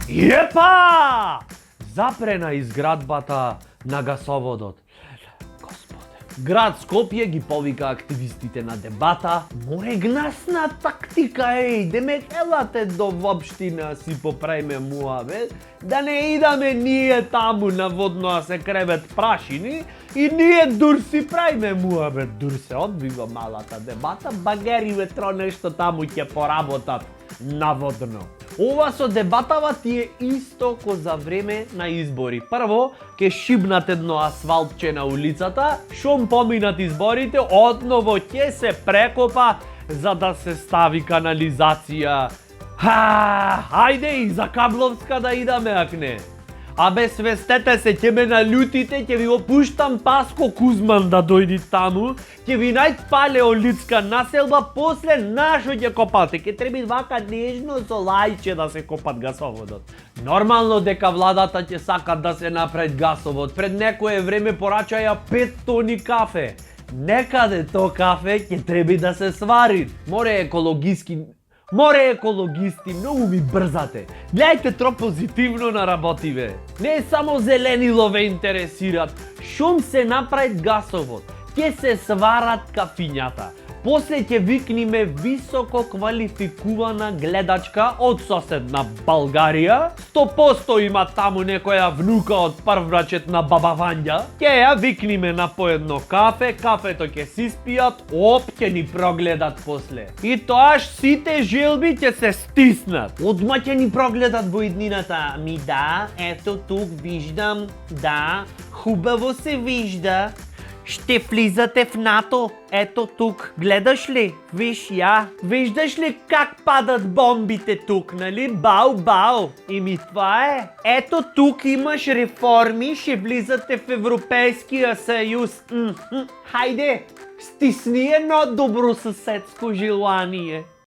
Епа! Запрена изградбата на гасоводот. Град Скопје ги повика активистите на дебата. Море гнасна тактика, демек елате до вопштина си поправиме муавет, да не идаме ние таму наводно а се кревет прашини и ние дур си правиме муавет. Дур се одбива малата дебата, багериве тро нешто таму ќе поработат наводно. Ова со дебатава ти е исто ко за време на избори. Прво, ке шибнат едно асфалтче на улицата, шум поминат изборите, одново ќе се прекопа за да се стави канализација. Хајде и за Кабловска да идаме, ак не. Абе, свестете се, ќе ме налютите, ќе ви опуштам Паско Кузман да дојди таму, ќе ви најд палеолитска населба, после нашо ќе копате, ќе треби вака нежно со лајче да се копат гасоводот. Нормално дека владата ќе сакат да се направи гасовод, пред некое време порачаја 5 тони кафе. Некаде то кафе ќе треби да се свари. Море екологисти, многу ми брзате. Гледајте тро позитивно на работиве. Не само зелени лове интересират. Шум се направи гасовод. Ќе се сварат кафињата. После ќе викниме високо квалификувана гледачка од соседна Българија. 100% има таму некоја внука од прврачет на Баба Вања. Ќе ја викниме на поедно кафе, кафето ќе си спијат, ќе ни прогледат после. И тоаш сите желби ќе се стиснат. Одма ќе ни прогледат во иднината. Ми да, ето тук виждам, да, хубаво се вижда. Ще влизате в НАТО. Ето тук. Гледаш ли? Виж я. Виждаш ли как падат бомбите тук, нали? Бау. Ими това е. Ето тук имаш реформи, ще влизате в Европейския съюз. Хайде, стисни едно добросъседско желание.